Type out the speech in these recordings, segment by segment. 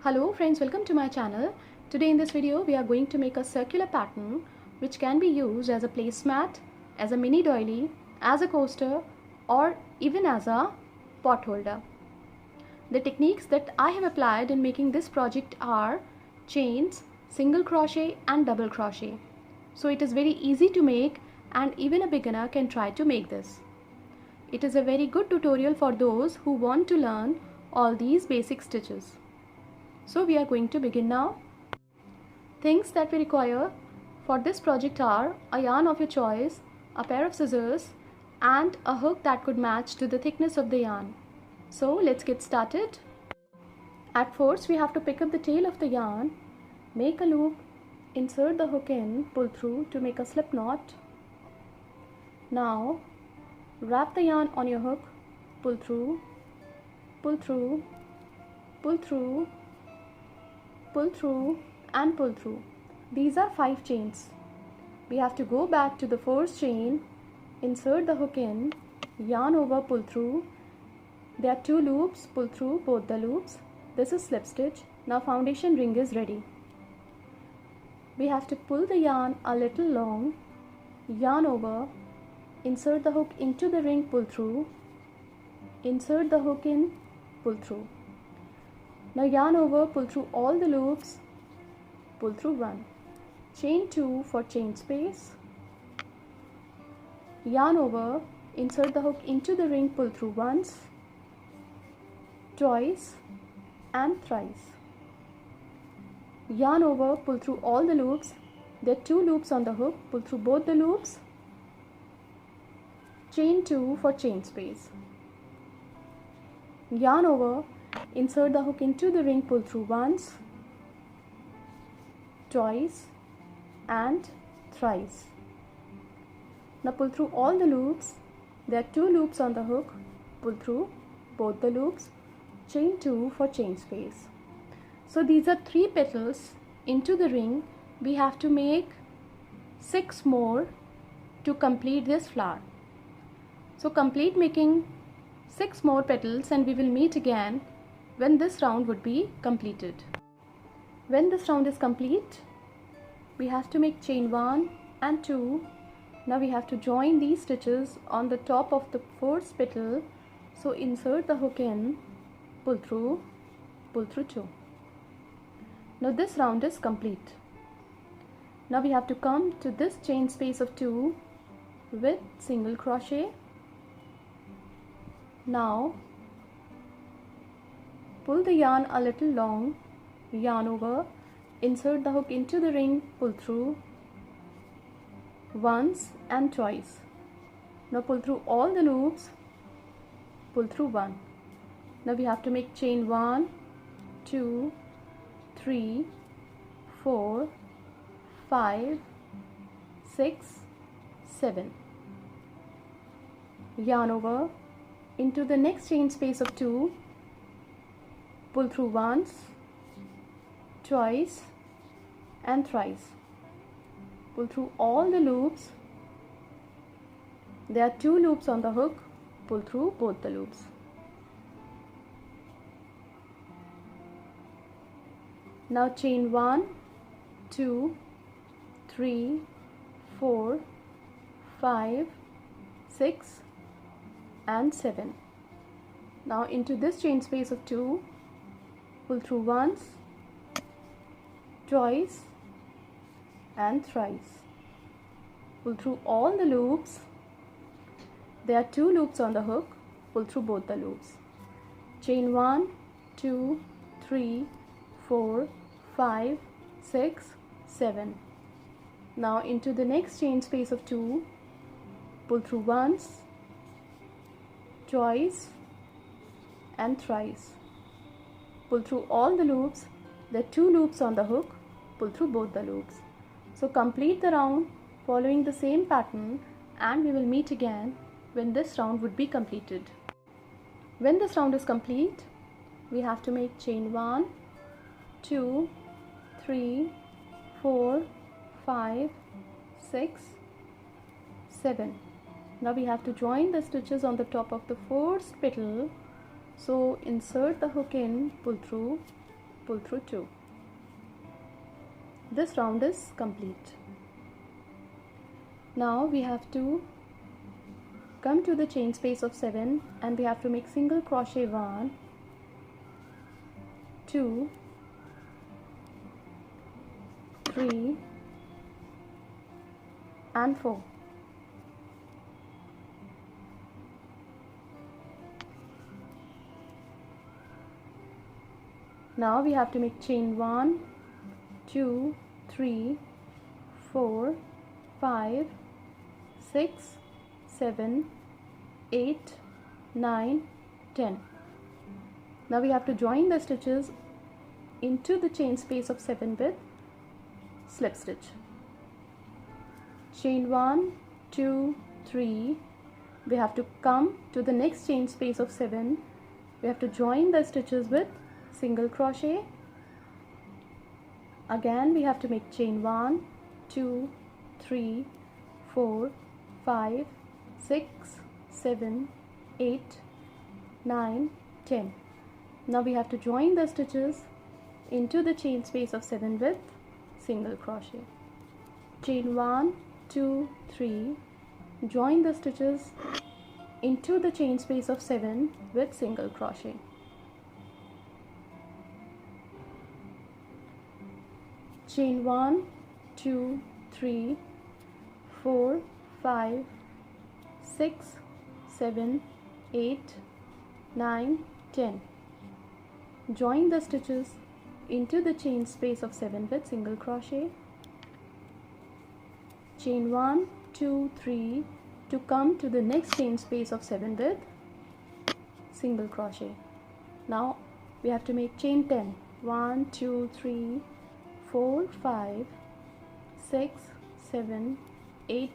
Hello friends, welcome to my channel. Today in this video we are going to make a circular pattern which can be used as a placemat, as a mini doily, as a coaster or even as a pot holder. The techniques that I have applied in making this project are chains, single crochet and double crochet. So it is very easy to make and even a beginner can try to make this. It is a very good tutorial for those who want to learn all these basic stitches. So we are going to begin now. Things that we require for this project are a yarn of your choice, a pair of scissors and a hook that could match to the thickness of the yarn. So let's get started. At first we have to pick up the tail of the yarn, make a loop, insert the hook in, pull through to make a slip knot. Now wrap the yarn on your hook, pull through, pull through, pull through, pull through and pull through. These are 5 chains. We have to go back to the first chain, insert the hook in, yarn over, pull through. There are 2 loops, pull through both the loops. This is slip stitch. Now foundation ring is ready. We have to pull the yarn a little long, yarn over, insert the hook into the ring, pull through, insert the hook in, pull through. Now yarn over, pull through all the loops, pull through 1. Chain 2 for chain space. Yarn over, insert the hook into the ring, pull through once, twice and thrice. Yarn over, pull through all the loops. There are 2 loops on the hook, pull through both the loops. Chain 2 for chain space. Yarn over, insert the hook into the ring, pull through once, twice and thrice. Now pull through all the loops. There are 2 loops on the hook, pull through both the loops, chain 2 for chain space. So these are 3 petals into the ring. We have to make 6 more to complete this flower. So complete making 6 more petals and we will meet again when this round would be completed. When this round is complete, we have to make chain 1 and 2. Now we have to join these stitches on the top of the first petal. So insert the hook in, pull through 2. Now this round is complete. Now we have to come to this chain space of 2 with single crochet. Now pull the yarn a little long, yarn over, insert the hook into the ring, pull through once and twice. Now pull through all the loops, pull through 1. Now we have to make chain 1, 2, 3, 4, 5, 6, 7. Yarn over, into the next chain space of 2, pull through once, twice and thrice. Pull through all the loops. There are 2 loops on the hook, pull through both the loops. Now chain 1, 2, 3, 4, 5, 6 and 7. Now into this chain space of 2, pull through once, twice and thrice. Pull through all the loops. There are 2 loops on the hook, pull through both the loops. Chain 1, 2, 3, 4, 5, 6, 7. Now into the next chain space of 2, pull through once, twice and thrice. Pull through all the loops. There are 2 loops on the hook, pull through both the loops. So complete the round following the same pattern and we will meet again when this round would be completed. When this round is complete, we have to make chain 1, 2, 3, 4, 5, 6, 7. Now we have to join the stitches on the top of the first petal. So insert the hook in, pull through 2. This round is complete. Now we have to come to the chain space of 7 and we have to make single crochet 1, 2, 3 and 4. Now we have to make chain 1, 2, 3, 4, 5, 6, 7, 8, 9, 10. Now we have to join the stitches into the chain space of 7 with slip stitch. Chain 1, 2, 3. We have to come to the next chain space of 7. We have to join the stitches with single crochet. Again we have to make chain 1, 2, 3, 4, 5, 6, 7, 8, 9, 10. Now we have to join the stitches into the chain space of 7 with single crochet. Chain 1, 2, 3. Join the stitches into the chain space of 7 with single crochet. Chain 1, 2, 3, 4, 5, 6, 7, 8, 9, 10. Join the stitches into the chain space of 7 with single crochet. Chain 1, 2, 3 to come to the next chain space of 7 with single crochet. Now we have to make chain 10. 1, 2, 3, 4, 5, 6, 7, 8,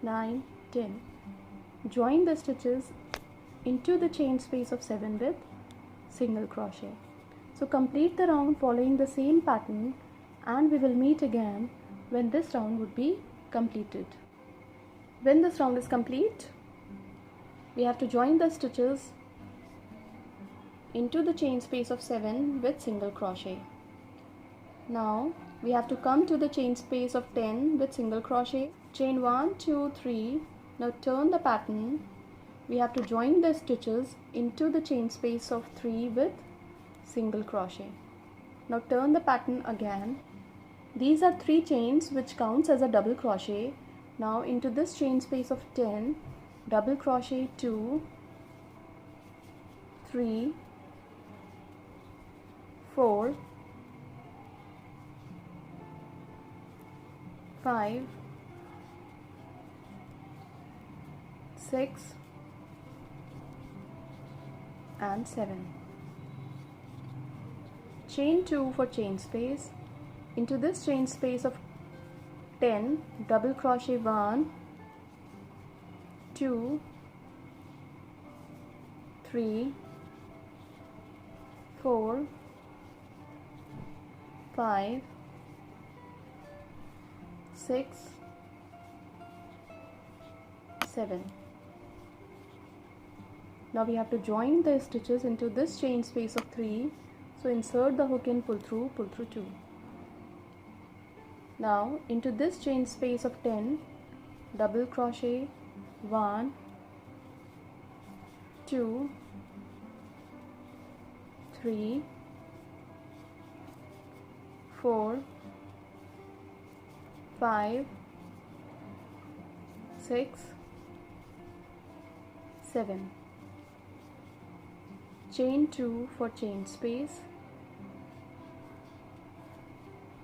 9, 10. Join the stitches into the chain space of 7 with single crochet. So complete the round following the same pattern and we will meet again when this round would be completed. When this round is complete, we have to join the stitches into the chain space of 7 with single crochet. Now we have to come to the chain space of 10 with single crochet. Chain 1, 2, 3. Now turn the pattern. We have to join the stitches into the chain space of 3 with single crochet. Now turn the pattern again. These are 3 chains which counts as a double crochet. Now into this chain space of 10, double crochet 2, 3, 4, 5, 6 and 7. Chain 2 for chain space. Into this chain space of 10, double crochet 1, 2, 3, 4, 5, 6, 7. Now we have to join the stitches into this chain space of 3. So insert the hook and pull through 2. Now into this chain space of 10, double crochet 1, 2, 3, 4, 5, 6, 7. Chain 2 for chain space.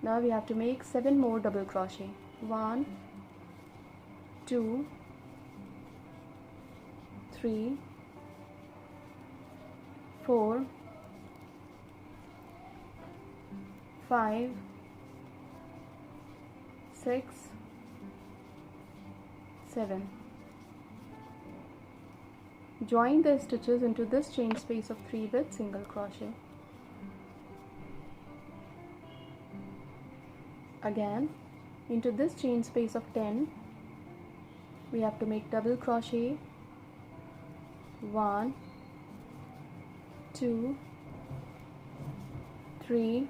Now we have to make 7 more double crochet. 1, 2, 3, 4, 5, 6, 7. Join the stitches into this chain space of 3 with single crochet. Again, into this chain space of 10, we have to make double crochet 1, 2, 3,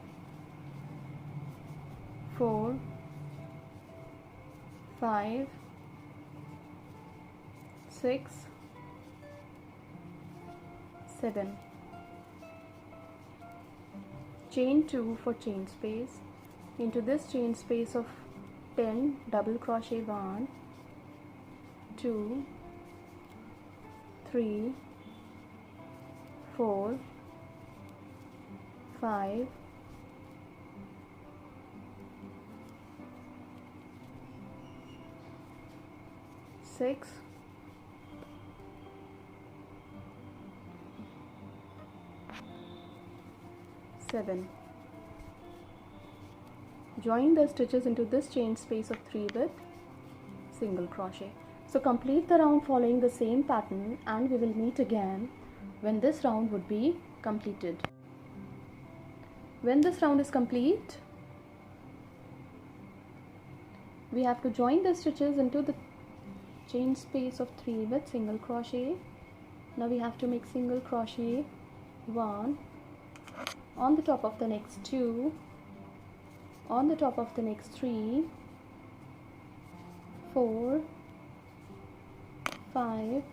4, 5, 6, 7. Chain 2 for chain space. Into this chain space of 10, double crochet 1, 2, 3, 4, 5, 6, 7. Join the stitches into this chain space of 3 with single crochet. So complete the round following the same pattern, and we will meet again when this round would be completed. When this round is complete, we have to join the stitches into the chain space of 3 with single crochet. Now we have to make single crochet 1 on the top of the next 2, on the top of the next 3, 4, 5,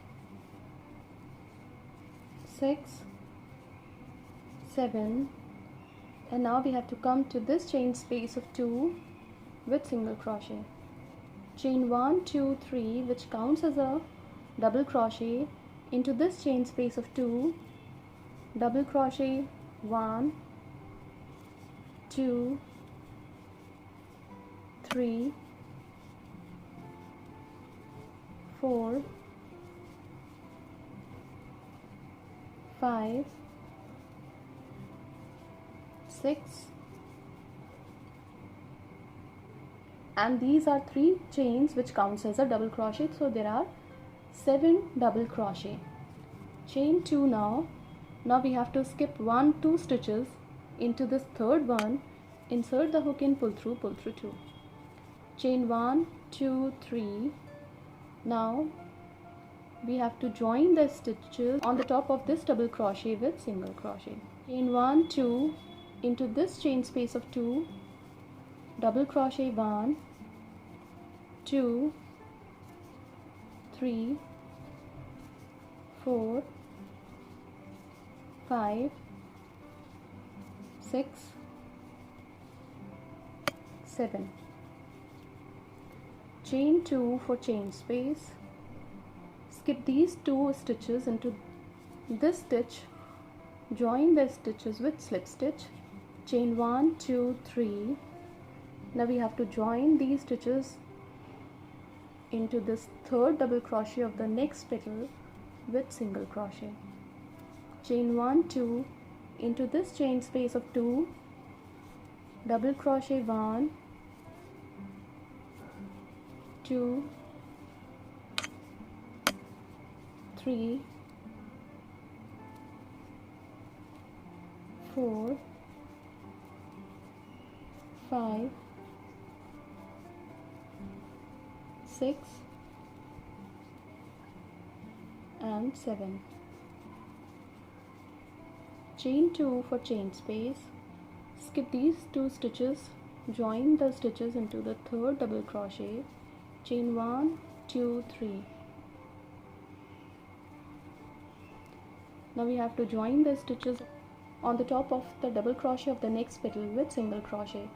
6, 7, and now we have to come to this chain space of 2 with single crochet. Chain 1, 2, 3, which counts as a double crochet, into this chain space of 2, double crochet 1, 2, 3, 4, 5, 6, and these are 3 chains which counts as a double crochet, so there are 7 double crochet. Chain 2 now. Now we have to skip 1, 2 stitches into this third one, insert the hook in, pull through 2. Chain 1, 2, 3. Now we have to join the stitches on the top of this double crochet with single crochet. Chain 1, 2 into this chain space of 2, double crochet 1, 2, 3, 4, 5, 6, 7. Chain 2 for chain space. Skip these 2 stitches into this stitch, join the stitches with slip stitch. Chain 1, 2, 3. Now we have to join these stitches into this third double crochet of the next petal with single crochet. Chain 1, 2 into this chain space of 2, double crochet 1, 2, 3, 4, 5, 6, and 7. Chain 2 for chain space. Skip these 2 stitches, join the stitches into the third double crochet. Chain 1, 2, 3. Now we have to join the stitches on the top of the double crochet of the next petal with single crochet.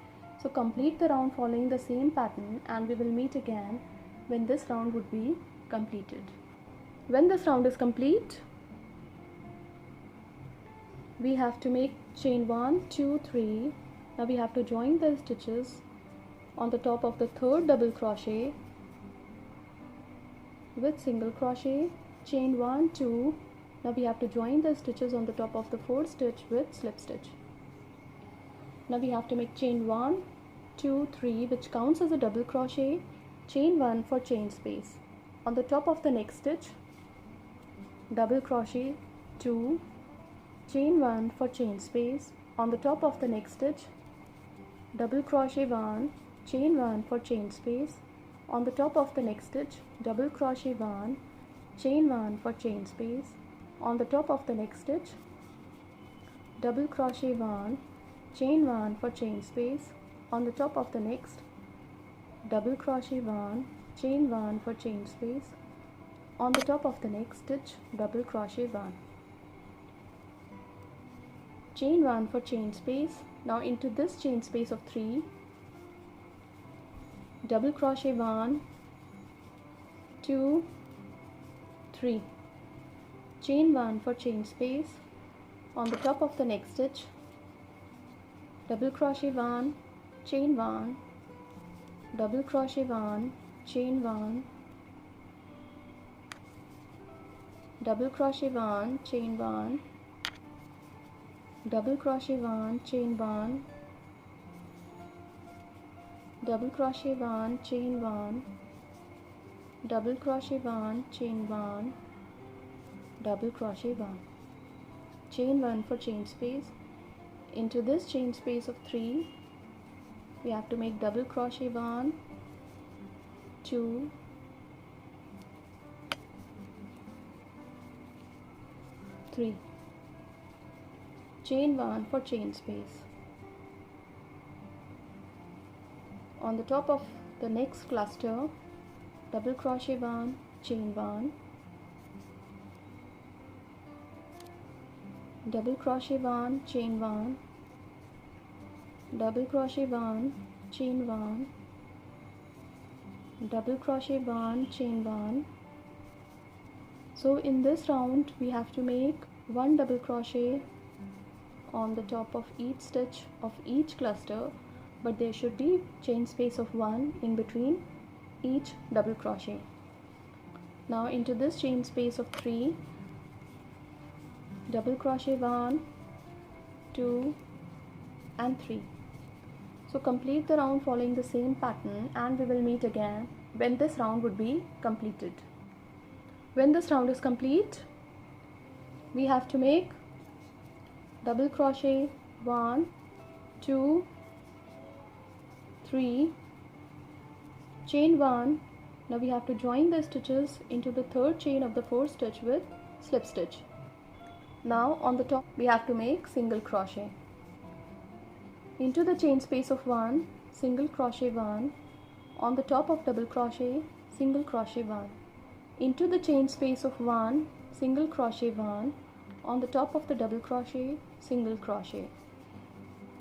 So complete the round following the same pattern, and we will meet again when this round would be completed. When this round is complete, we have to make chain 1, 2, 3. Now we have to join the stitches on the top of the third double crochet with single crochet. Chain 1, 2. Now we have to join the stitches on the top of the fourth stitch with slip stitch. Now we have to make chain 1, 2, 3, which counts as a double crochet. Chain 1 for chain space. On the top of the next stitch, double crochet 2, chain 1 for chain space. On the top of the next stitch, double crochet 1, chain 1 for chain space. On the top of the next stitch, double crochet 1, chain 1 for chain space. On the top of the next stitch, double crochet 1, chain 1 for chain space. On the top of the next, double crochet 1, chain 1 for chain space. On the top of the next stitch, double crochet 1, chain 1 for chain space. Now into this chain space of 3, double crochet 1, 2, 3, chain 1 for chain space. On the top of the next stitch, double crochet 1, chain 1, double crochet 1, chain 1, double crochet 1, chain 1, double crochet 1, chain 1, double crochet 1, chain 1, double crochet 1, chain 1, double crochet 1, chain 1 for chain space. Into this chain space of 3, we have to make double crochet 1, 2, 3, chain 1 for chain space. On the top of the next cluster, double crochet 1, chain 1, double crochet 1, chain 1, double crochet 1, chain 1, double crochet 1, chain 1. So in this round we have to make 1 double crochet on the top of each stitch of each cluster, but there should be chain space of 1 in between each double crochet. Now into this chain space of 3, double crochet 1, 2 and 3. So complete the round following the same pattern, and we will meet again when this round would be completed. When this round is complete, we have to make double crochet 1, 2, 3, chain 1. Now we have to join the stitches into the third chain of the fourth stitch with slip stitch. Now on the top we have to make single crochet. Into the chain space of 1, single crochet 1, on the top of double crochet, single crochet 1. Into the chain space of 1, single crochet 1, on the top of the double crochet, single crochet.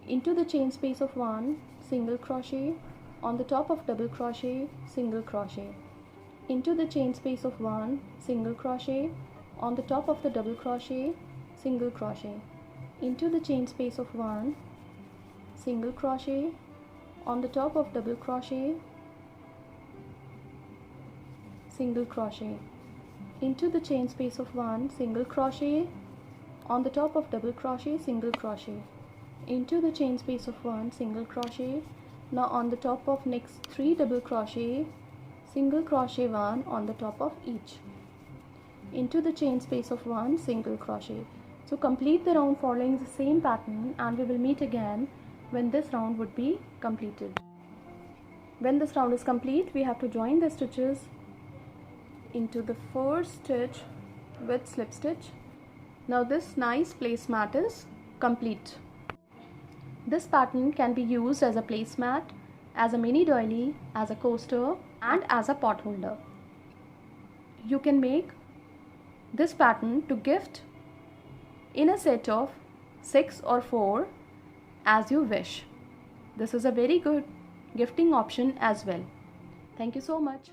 Into the chain space of 1, single crochet, on the top of double crochet, single crochet. Into the chain space of 1, single crochet, on the top of the double crochet, single crochet. Into the chain space of 1, single crochet, on the top of double crochet, single crochet. Into the chain space of 1, single crochet, on the top of double crochet, single crochet. Into the chain space of 1, single crochet. Now on the top of next 3 double crochet, single crochet 1 on the top of each. Into the chain space of 1, single crochet. So complete the round following the same pattern, and we will meet again when this round would be completed. When this round is complete, we have to join the stitches into the first stitch with slip stitch. Now this nice placemat is complete. This pattern can be used as a placemat, as a mini doily, as a coaster and as a pot holder. You can make this pattern to gift in a set of 6 or 4 as you wish. This is a very good gifting option as well. Thank you so much.